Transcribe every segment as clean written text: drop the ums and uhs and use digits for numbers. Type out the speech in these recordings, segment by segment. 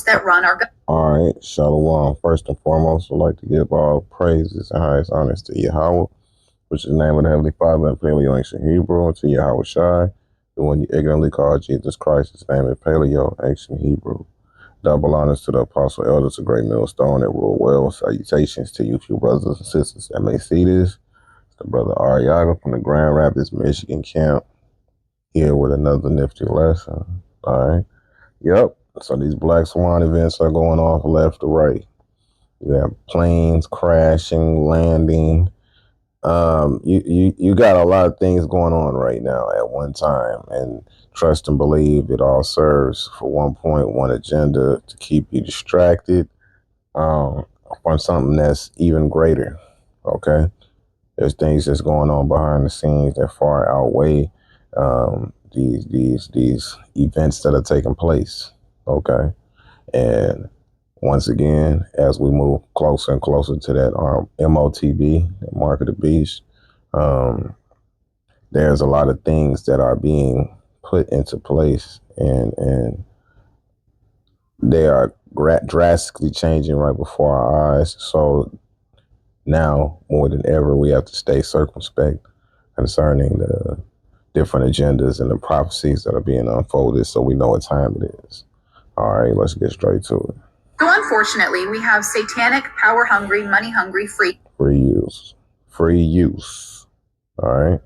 that run our government. All right, Shalom. First and foremost, I'd like to give all praises and highest honors to Yahweh, which is the name of the Heavenly Father in Paleo Ancient Hebrew, and to Yahweh Shai, the one you ignorantly call Jesus Christ. His name is Paleo Ancient Hebrew. Double honors to the Apostle Elders of Great Millstone that rule well. Salutations to you few brothers and sisters that may see this. It's the brother Ariaga from the Grand Rapids, Michigan camp, here with another nifty lesson. All right. Yep. So these Black Swan events are going off left to right. You have planes crashing, landing. You got a lot of things going on right now at one time, and trust and believe it all serves for one point, one agenda to keep you distracted from something that's even greater. Okay, there's things that's going on behind the scenes that far outweigh these events that are taking place. Okay, and once again, as we move closer and closer to that MOTB, Mark of the Beast, there's a lot of things that are being put into place, and they are drastically changing right before our eyes. So now, more than ever, we have to stay circumspect concerning the different agendas and the prophecies that are being unfolded, so we know what time it is. All right, let's get straight to it. So unfortunately, we have satanic, power-hungry, money-hungry freaks Free use. All right.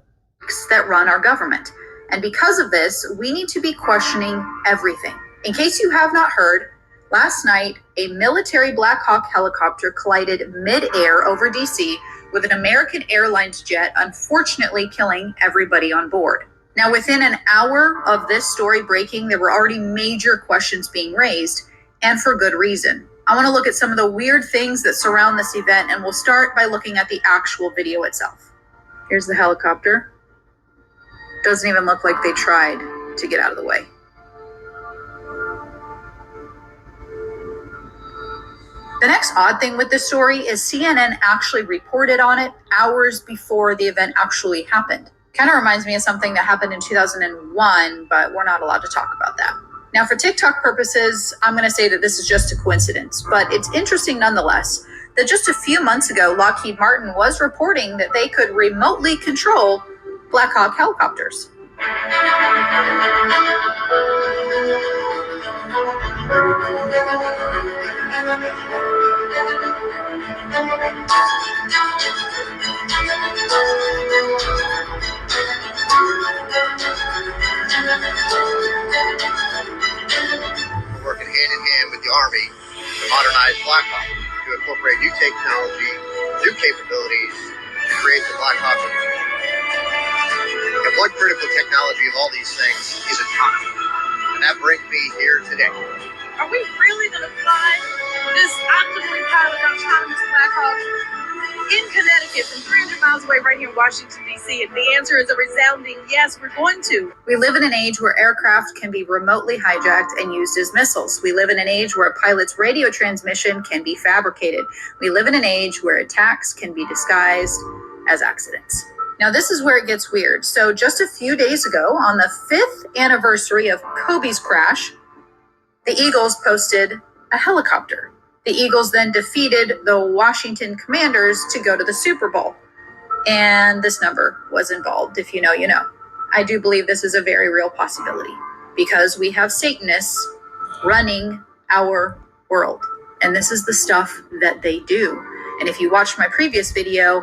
That run our government. And because of this, we need to be questioning everything. In case you have not heard, last night, a military Black Hawk helicopter collided mid-air over DC with an American Airlines jet, unfortunately killing everybody on board. Now, within an hour of this story breaking, there were already major questions being raised, and for good reason. I want to look at some of the weird things that surround this event, and we'll start by looking at the actual video itself. Here's the helicopter. Doesn't even look like they tried to get out of the way. The next odd thing with this story is CNN actually reported on it hours before the event actually happened. Kind of reminds me of something that happened in 2001, but we're not allowed to talk about that. Now, for TikTok purposes, I'm going to say that this is just a coincidence, but it's interesting nonetheless that just a few months ago, Lockheed Martin was reporting that they could remotely control Black Hawk helicopters. Working hand in hand with the Army to modernize Black Hawk, to incorporate new technology, new capabilities, to create the Black Hawk. And one critical technology of all these things is autonomy. And that brings me here today. Are we really going to fly this optimally piloted autonomous Black Hawk in Connecticut from 300 miles away right here in Washington, D.C.? And the answer is a resounding yes, we're going to. We live in an age where aircraft can be remotely hijacked and used as missiles. We live in an age where a pilot's radio transmission can be fabricated. We live in an age where attacks can be disguised as accidents. Now, this is where it gets weird. So just a few days ago, on the 5th anniversary of Kobe's crash, the Eagles posted a helicopter. The Eagles then defeated the Washington Commanders to go to the Super Bowl. And this number was involved. If you know, you know. I do believe this is a very real possibility because we have Satanists running our world. And this is the stuff that they do. And if you watched my previous video,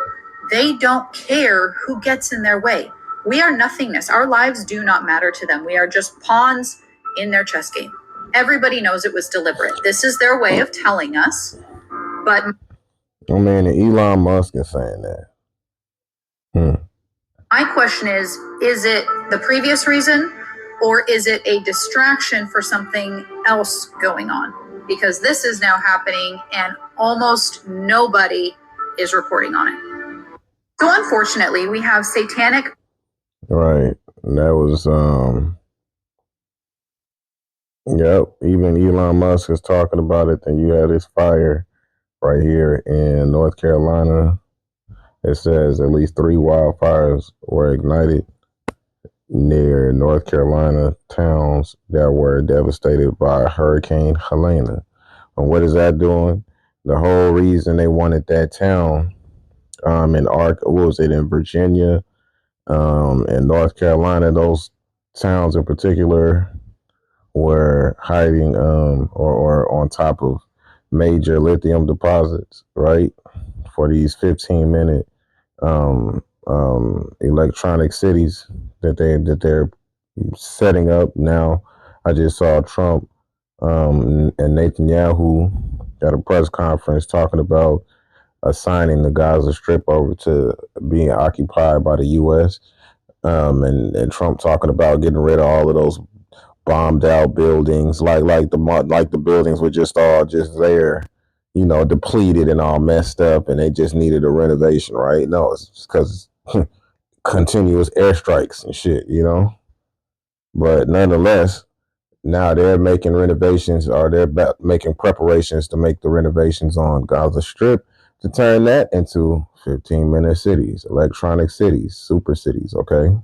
they don't care who gets in their way. We are nothingness. Our lives do not matter to them. We are just pawns in their chess game. Everybody knows it was deliberate. This is their way of telling us. But oh man, Elon Musk is saying that. My question is it the previous reason or is it a distraction for something else going on? Because this is now happening and almost nobody is reporting on it. So unfortunately, we have satanic. Right. And that was, yep. Even Elon Musk is talking about it. Then you have this fire right here in North Carolina. It says at least 3 wildfires were ignited near North Carolina towns that were devastated by Hurricane Helene. And what is that doing? The whole reason they wanted that town in Virginia, in North Carolina, those towns in particular were hiding or on top of major lithium deposits, right? For these 15-minute electronic cities that they're setting up now. I just saw Trump and Netanyahu at a press conference talking about assigning the Gaza Strip over to being occupied by the U.S. And Trump talking about getting rid of all of those bombed out buildings, like the buildings were just there, depleted and all messed up, and they just needed a renovation, right? No, it's because continuous airstrikes and shit. But nonetheless, now they're making renovations, or they're making preparations to make the renovations on Gaza Strip to turn that into 15-minute cities, electronic cities, super cities, okay?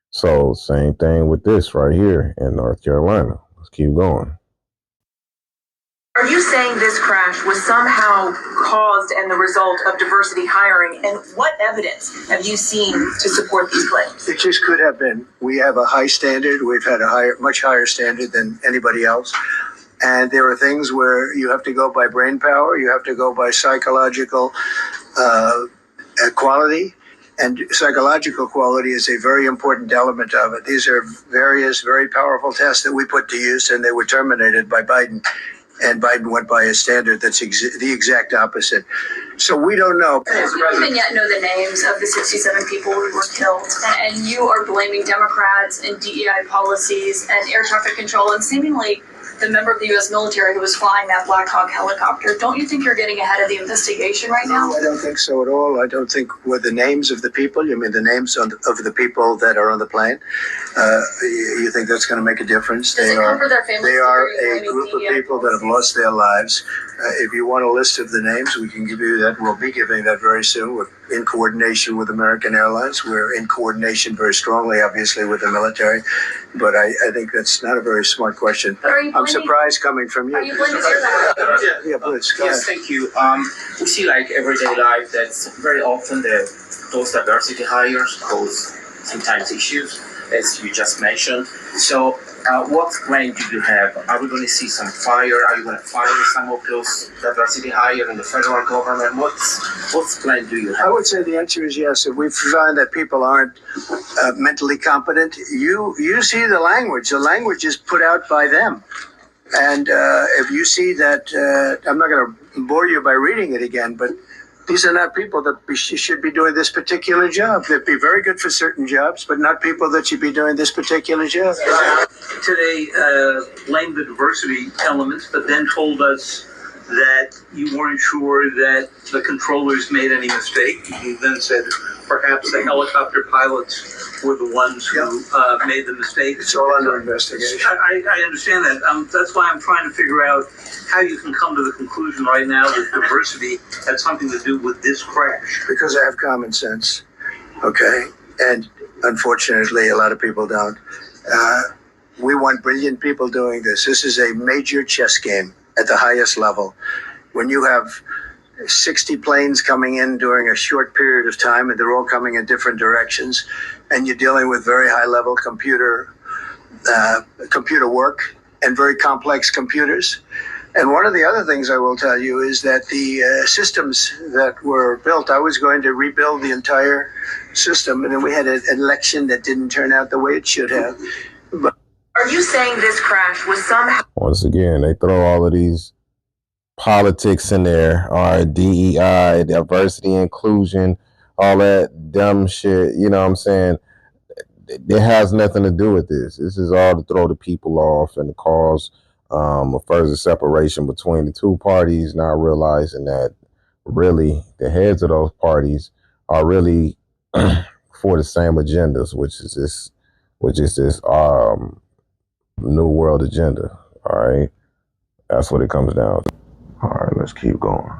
So same thing with this right here in North Carolina. Let's keep going. Are you saying this crash was somehow caused and the result of diversity hiring? And what evidence have you seen to support these claims? It just could have been. We have a high standard. We've had a much higher standard than anybody else. And there are things where you have to go by brain power. You have to go by psychological quality. And psychological quality is a very important element of it. These are various very powerful tests that we put to use, and they were terminated by Biden. And Biden went by a standard that's the exact opposite. So we don't know. We don't even yet know the names of the 67 people who were killed. And you are blaming Democrats and DEI policies and air traffic control and seemingly the member of the U.S. military who was flying that Black Hawk helicopter. Don't you think you're getting ahead of the investigation right now? I don't think so at all. I don't think with the names of the people, you mean the names of the people that are on the plane, you think that's going to make a difference? Does it come for their families? They are a group of people that have lost their lives. If you want a list of the names, we can give you that. We'll be giving that very soon. We're in coordination with American Airlines. We're in coordination very strongly, obviously, with the military. But I think that's not a very smart question. I'm surprised coming from you. Are you blaming Yeah, please. Yes, thank you. We see like everyday life that's very often those diversity hires cause sometimes issues, as you just mentioned. So what plan do you have? Are we going to see some fire? Are you going to fire some of those diversity hires in the federal government? What's plan do you have? I would say the answer is yes. If we find that people aren't mentally competent, you see the language. The language is put out by them. And if you see that, I'm not going to bore you by reading it again, but these are not people that should be doing this particular job. They'd be very good for certain jobs, but not people that should be doing this particular job. Today, blamed the diversity elements, but then told us that you weren't sure that the controllers made any mistake. You then said perhaps the helicopter pilots were the ones who made the mistake. It's all under investigation. I understand that. That's why I'm trying to figure out how you can come to the conclusion right now that diversity had something to do with this crash. Because I have common sense, okay? And unfortunately, a lot of people don't. We want brilliant people doing this. This is a major chess game at the highest level. When you have 60 planes coming in during a short period of time, and they're all coming in different directions, and you're dealing with very high-level computer work and very complex computers. And one of the other things I will tell you is that the systems that were built, I was going to rebuild the entire system, and then we had an election that didn't turn out the way it should have. But are you saying this crash was somehow... Once again, they throw all of these politics in there, or DEI, diversity, inclusion, all that dumb shit. You know what I'm saying? It has nothing to do with this. This is all to throw the people off and to cause a further separation between the two parties, not realizing that really the heads of those parties are really for the same agendas, which is this New World agenda. All right, that's what it comes down to. All right, let's keep going.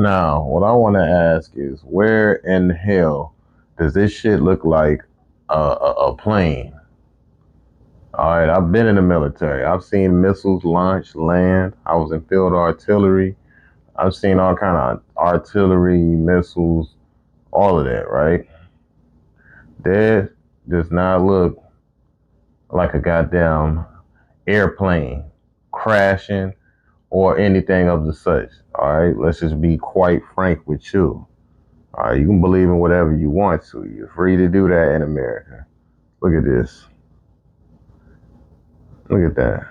Now, what I want to ask is, where in hell does this shit look like a plane? All right, I've been in the military. I've seen missiles launch, land. I was in field artillery. I've seen all kind of artillery, missiles, all of that, right? That does not look like a goddamn airplane crashing or anything of the such. All right, let's just be quite frank with you. All right, you can believe in whatever you want to. You're free to do that in America. Look at this. Look at that.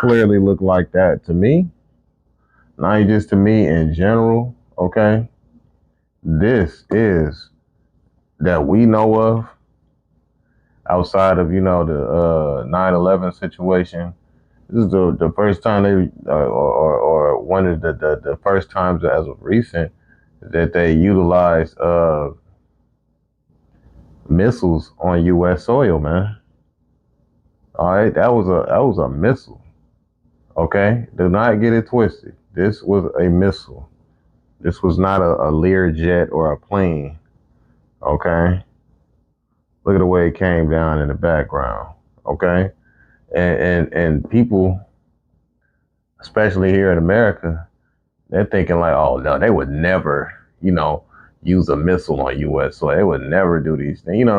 Clearly look like that to me. Not just to me in general, okay? This is that we know of outside of, the 9/11 situation. This is the first time they, or one of the first times as of recent that they utilized missiles on U.S. soil, man. All right, that was a missile. Okay, do not get it twisted. This was a missile. This was not a Lear jet or a plane. Okay, look at the way it came down in the background. Okay, and people, especially here in America, they're thinking like, oh no, they would never, use a missile on U.S. So they would never do these things,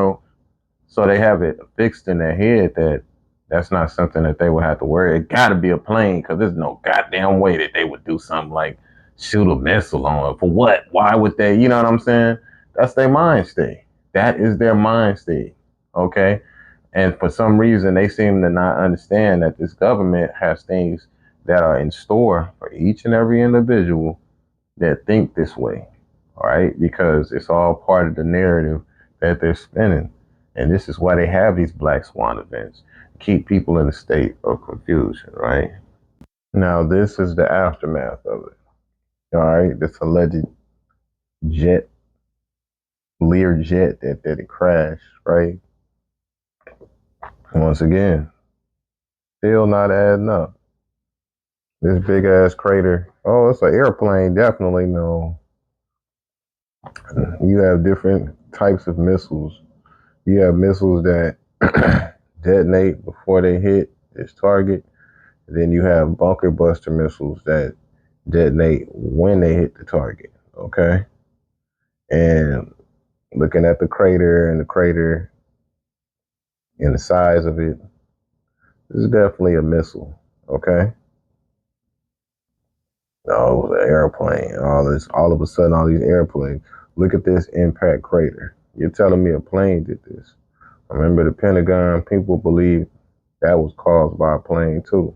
So they have it fixed in their head that that's not something that they would have to worry. It got to be a plane because there's no goddamn way that they would do something like shoot a missile on it. For what? Why would they? You know what I'm saying? That's their mind state. That is their mind state. Okay? And for some reason, they seem to not understand that this government has things that are in store for each and every individual that think this way. All right? Because it's all part of the narrative that they're spinning. And this is why they have these black swan events, keep people in a state of confusion, right? Now, this is the aftermath of it. All right, this alleged jet, Lear jet that it crashed, right? Once again, still not adding up. This big ass crater. Oh, it's an airplane, definitely no. You have different types of missiles. You have missiles that detonate before they hit its target. Then you have bunker buster missiles that detonate when they hit the target. Okay. And looking at the crater and the size of it, this is definitely a missile. Okay. No, it was an airplane. All of a sudden, all these airplanes. Look at this impact crater. You're telling me a plane did this? Remember the Pentagon? People believe that was caused by a plane too.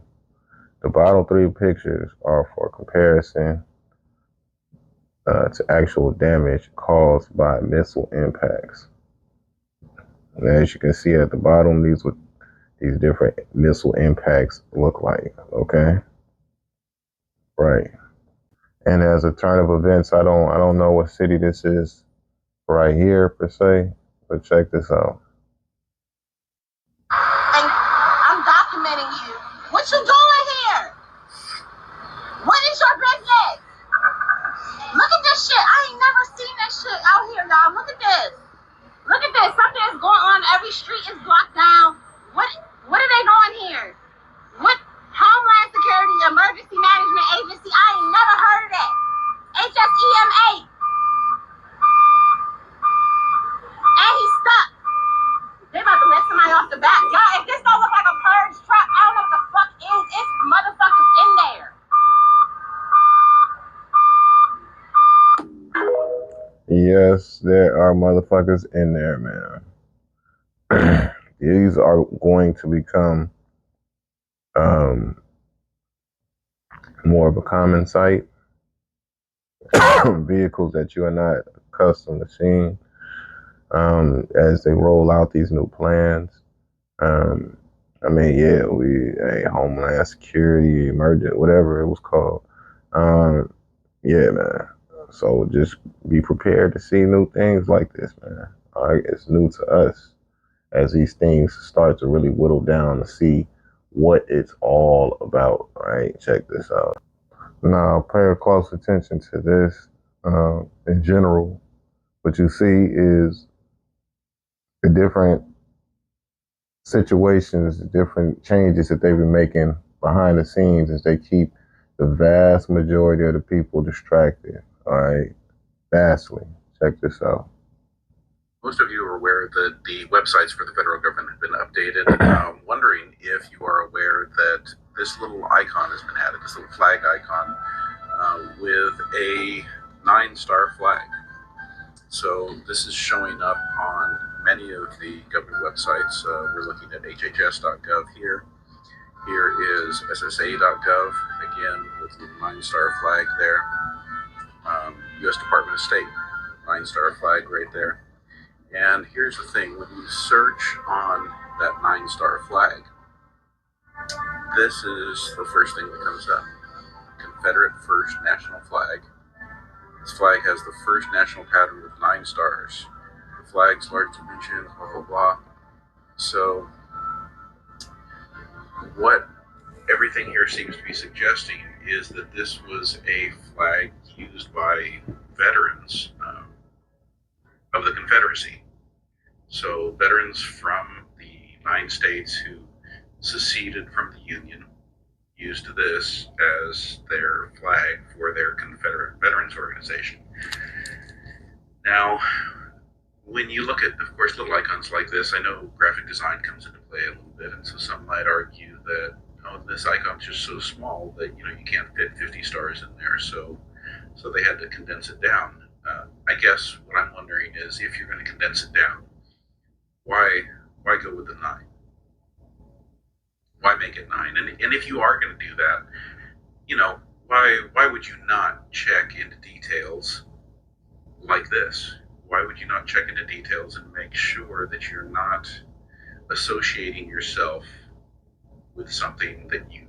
The bottom three pictures are for comparison to actual damage caused by missile impacts. And as you can see at the bottom, these what these different missile impacts look like. Okay, right. And as a turn of events, I don't know what city this is right here per se, but check this out. And I'm documenting you. What you doing here? What is your business? Look at this shit. I ain't never seen that shit out here, y'all. Look at this. Look at this. Something is going on. Every street is blocked down. What are they doing here? What Homeland Security Emergency Management Agency? I ain't never heard of that. HSEMA. And he's stuck. They about to let somebody off the back. Y'all, if this don't look like a purge trap, I don't know what the fuck is. It's motherfuckers in there. Yes, there are motherfuckers in there, man. These are going to become more of a common sight. Vehicles that you are not accustomed to seeing as they roll out these new plans. Homeland Security, emergent, whatever it was called. Yeah, man. So just be prepared to see new things like this, man. All right, it's new to us as these things start to really whittle down to see what it's all about. All right, check this out. Now, pay close attention to this. In general, what you see is the different situations, the different changes that they've been making behind the scenes as they keep the vast majority of the people distracted. All right, vastly. Check this out. Most of you are aware that the websites for the federal government have been updated. Wondering if you are aware that this little icon has been added, this little flag icon with a 9-star flag. So this is showing up on many of the government websites. We're looking at hhs.gov here. Here is ssa.gov, again with the 9-star flag there. U.S. Department of State, 9-star flag right there. And here's the thing, when you search on that 9-star flag, this is the first thing that comes up. Confederate First National Flag. This flag has the first national pattern with 9 stars. The flag's large dimension, blah, blah, blah. So, what everything here seems to be suggesting is that this was a flag used by veterans of the Confederacy. So veterans from the 9 states who seceded from the Union used this as their flag for their Confederate Veterans Organization. Now, when you look at, of course, little icons like this, I know graphic design comes into play a little bit, and so some might argue that, oh, this icon's just so small that, you can't fit 50 stars in there, so they had to condense it down. I guess what I'm wondering is, if you're going to condense it down, why go with the 9? Why make it 9? And if you are going to do that, why would you not check into details like this? Why would you not check into details and make sure that you're not associating yourself with something that you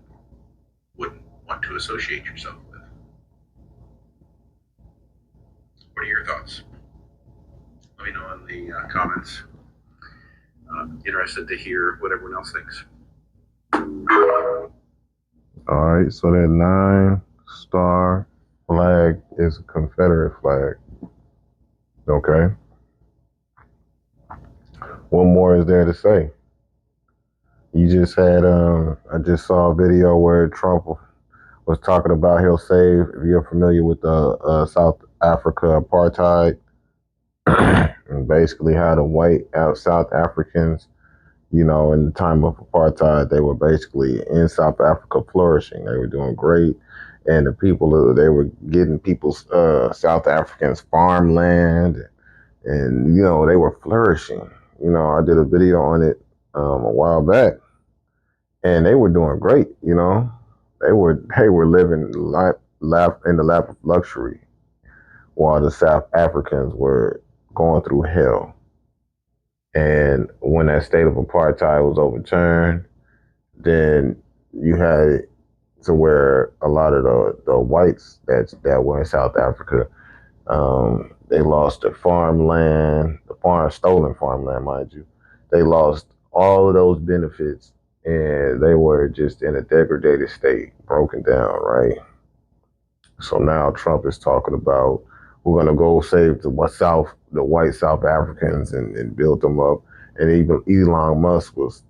wouldn't want to associate yourself with? What are your thoughts? Let me know in the comments. Interested to hear what everyone else thinks. All right, so that 9-star flag is a Confederate flag. Okay. What more is there to say? You just had, I just saw a video where Trump was talking about he'll save, if you're familiar with the South Africa apartheid, and basically how the white South Africans, in the time of apartheid, they were basically in South Africa flourishing. They were doing great. And the people, they were getting people's, South Africans farmland, and, they were flourishing. I did a video on it a while back, and they were doing great, They were living in the lap of luxury, while the South Africans were going through hell. And when that state of apartheid was overturned, then you had it to where a lot of the whites that were in South Africa, they lost their farmland, stolen farmland, mind you. They lost all of those benefits, and they were just in a degraded state, broken down, right? So now Trump is talking about, we're going to go save the white South Africans and build them up. And even Elon Musk was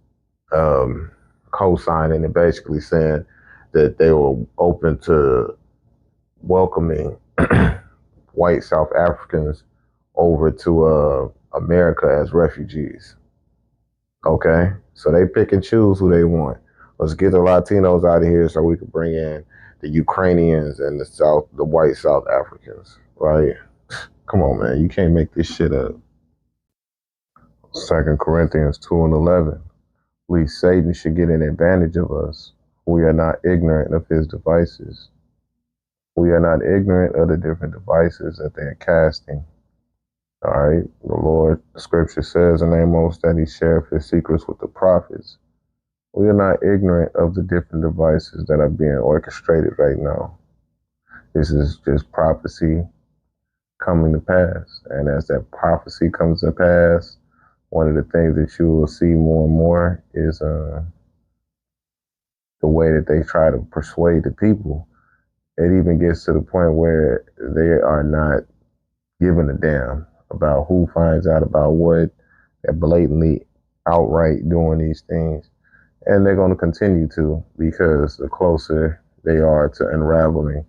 co-signing and basically saying that they were open to welcoming white South Africans over to America as refugees. Okay? So they pick and choose who they want. Let's get the Latinos out of here so we can bring in the Ukrainians and the white South Africans, right? Come on, man. You can't make this shit up. 2 Corinthians 2:11. At least Satan should get an advantage of us. We are not ignorant of his devices. We are not ignorant of the different devices that they are casting. All right. The scripture says in Amos that he shared his secrets with the prophets. We are not ignorant of the different devices that are being orchestrated right now. This is just prophecy coming to pass. And as that prophecy comes to pass, one of the things that you will see more and more is the way that they try to persuade the people it even gets to the point where they are not giving a damn about who finds out about what. They're blatantly outright doing these things. And they're going to continue to, because the closer they are to unraveling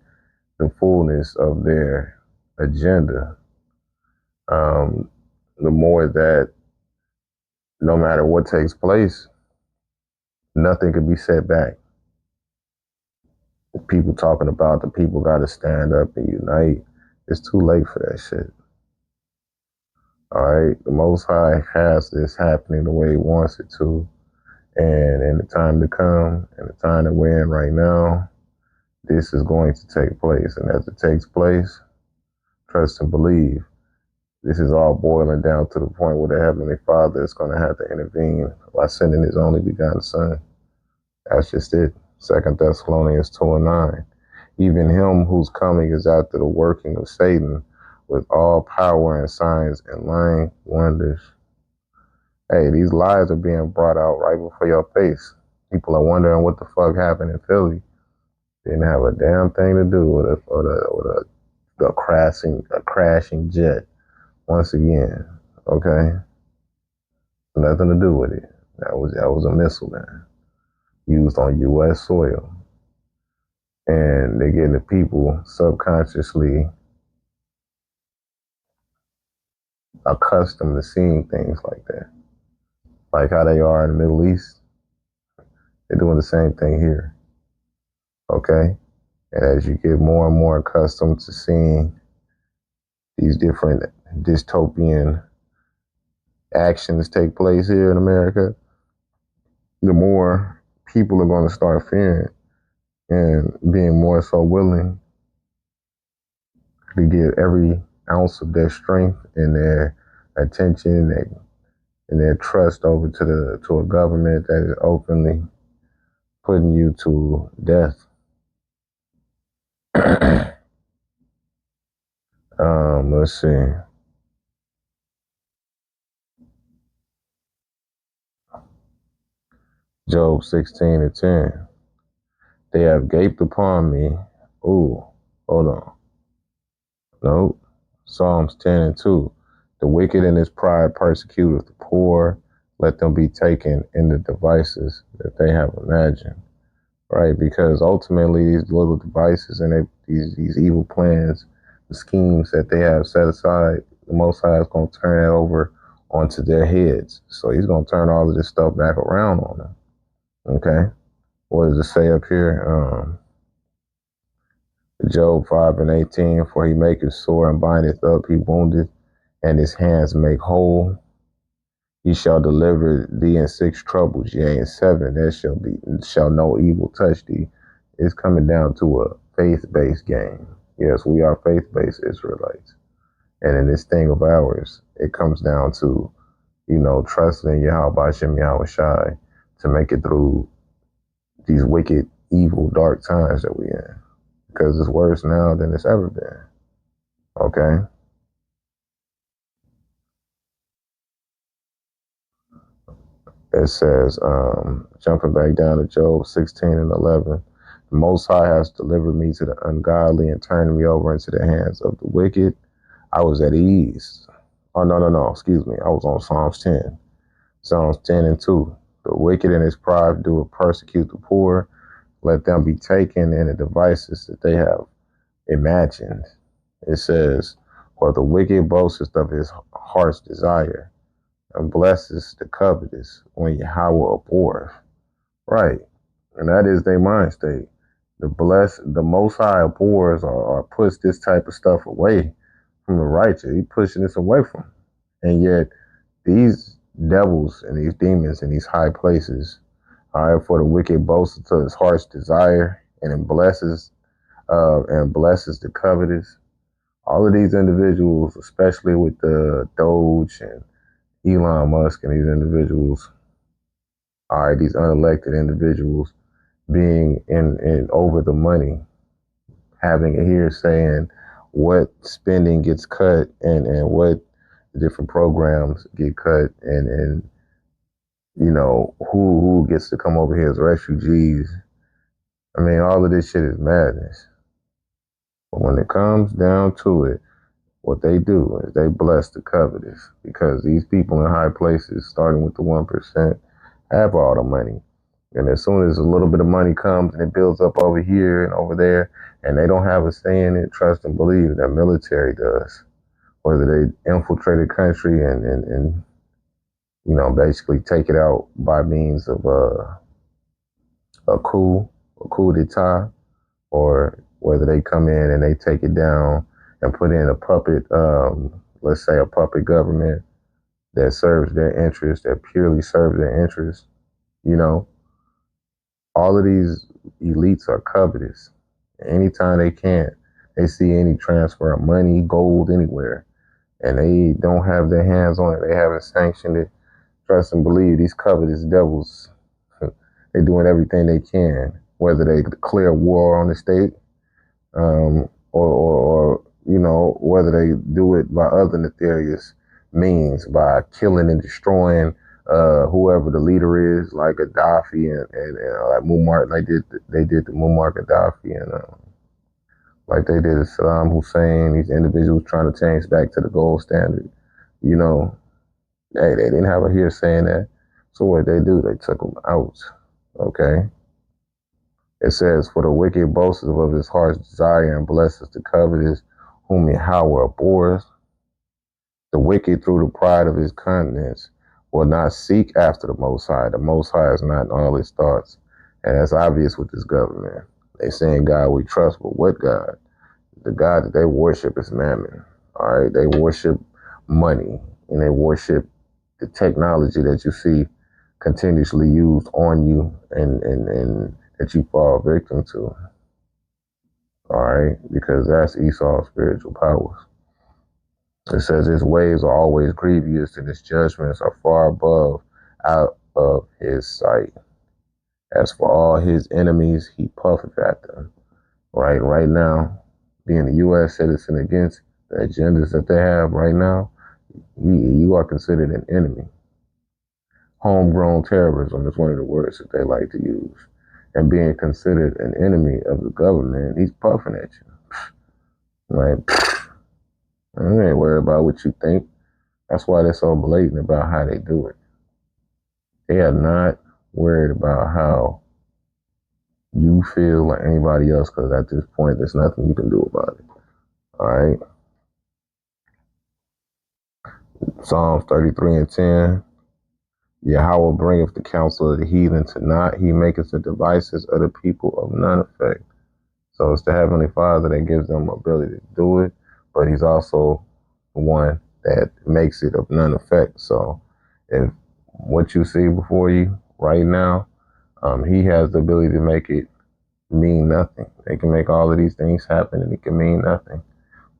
the fullness of their agenda, the more that no matter what takes place, nothing can be set back. People talking about the people got to stand up and unite. It's too late for that shit. All right, the Most High has this happening the way He wants it to, and in the time to come, and the time that we're in right now, this is going to take place. And as it takes place, trust and believe, this is all boiling down to the point where the Heavenly Father is going to have to intervene by sending His only begotten Son. That's just it. 2 Thessalonians 2:9. Even Him whose coming is after the working of Satan with all power and signs and lying wonders. Hey, these lies are being brought out right before your face. People are wondering what the fuck happened in Philly. Didn't have a damn thing to do with a crashing jet. Once again, okay, nothing to do with it. That was a missile, man, used on U.S. soil, and they're getting the people subconsciously accustomed to seeing things like that, like how they are in the Middle East. They're doing the same thing here, okay. And as you get more and more accustomed to seeing these different dystopian actions take place here in America, the more people are going to start fearing and being more so willing to give every ounce of their strength and their attention and their trust over to a government that is openly putting you to death. Let's see. Job 16:10. They have gaped upon me. Ooh, hold on. Nope. Psalms 10:2. The wicked in his pride persecuteth the poor. Let them be taken in the devices that they have imagined. Right? Because ultimately these little devices and these evil plans, the schemes that they have set aside, the Most High is going to turn it over onto their heads. So He's going to turn all of this stuff back around on them. Okay? What does it say up here? Job 5:18, for He maketh sore and bindeth up, He woundeth, and His hands make whole. He shall deliver thee in 6 troubles, yea, in 7 there shall no evil touch thee. It's coming down to a faith-based game. Yes, we are faith-based Israelites. And in this thing of ours, it comes down to, trusting in Yahweh Hashem Yahweh Shai to make it through these wicked, evil, dark times that we're in. Because it's worse now than it's ever been. Okay? It says, jumping back down to Job 16:11, the Most High has delivered me to the ungodly and turned me over into the hands of the wicked. I was at ease. Oh, no, excuse me. I was on Psalms 10. Psalms 10:2. The wicked in his pride do persecute the poor. Let them be taken in the devices that they have imagined. It says, for the wicked boasteth of his heart's desire, and blesses the covetous when Yahweh abhorreth. Right. And that is their mind state. The Most High abhors or puts this type of stuff away from the righteous. He's pushing this away from them. And yet these devils and these demons in these high places, all right, for the wicked boasts to his heart's desire and blesses the covetous. All of these individuals, especially with the Doge and Elon Musk and these individuals, all right, these unelected individuals being in over the money, having a here saying what spending gets cut and what different programs get cut and who gets to come over here as refugees. I mean, all of this shit is madness. But when it comes down to it, what they do is they bless the covetous, because these people in high places, starting with the 1%, have all the money. And as soon as a little bit of money comes and it builds up over here and over there, and they don't have a say in it, trust and believe that military does. Whether they infiltrate a country and basically take it out by means of a coup d'etat, or whether they come in and they take it down and put in a puppet, let's say a puppet government that serves their interests, that purely serves their interests. All of these elites are covetous. Anytime they see any transfer of money, gold, anywhere, and they don't have their hands on it, they haven't sanctioned it, trust and believe these covetous devils, they're doing everything they can, whether they declare war on the state, or whether they do it by other nefarious means, by killing and destroying whoever the leader is, like Gaddafi and like Muammar, they did the Muammar Gaddafi, and like they did Saddam Hussein. These individuals trying to change back to the gold standard. Hey, they didn't have a here saying that. So what they do? They took them out. Okay. It says, "For the wicked boasts of his heart's desire and blesses the covetous, whom Yahweh abhors. The wicked, through the pride of his countenance, will not seek after the Most High. The Most High is not in all his thoughts." And that's obvious with this government. They saying God we trust, but what God? The God that they worship is Mammon. All right, they worship money, and they worship the technology that you see continuously used on you, and that you fall victim to. All right, because that's Esau's spiritual powers. It says his ways are always grievous, and his judgments are far above out of his sight. As for all his enemies, he puffeth at them. Right now, being a U.S. citizen against the agendas that they have right now, you are considered an enemy. Homegrown terrorism is one of the words that they like to use. And being considered an enemy of the government, he's puffing at you. Like, I ain't worried about what you think. That's why they're so blatant about how they do it. They are not worried about how you feel or anybody else, because at this point, there's nothing you can do about it. All right. Psalms 33:10. Yahweh bringeth the counsel of the heathen to naught. He maketh the devices of the people of none effect. So it's the Heavenly Father that gives them ability to do it, but he's also the one that makes it of none effect. So if what you see before you right now, he has the ability to make it mean nothing. They can make all of these things happen and it can mean nothing.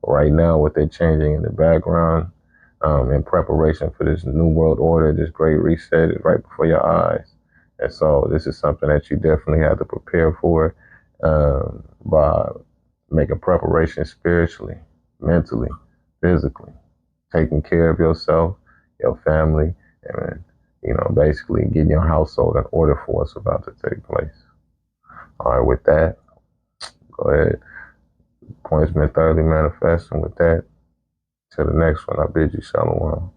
But right now, what they're changing in the background, in preparation for this new world order, this great reset, is right before your eyes. And so this is something that you definitely have to prepare for, by making preparation spiritually, mentally, physically, taking care of yourself, your family, and basically getting your household in order for what's about to take place. All right, with that, go ahead. Points been thoroughly manifesting. With that, till the next one, I bid you shalom.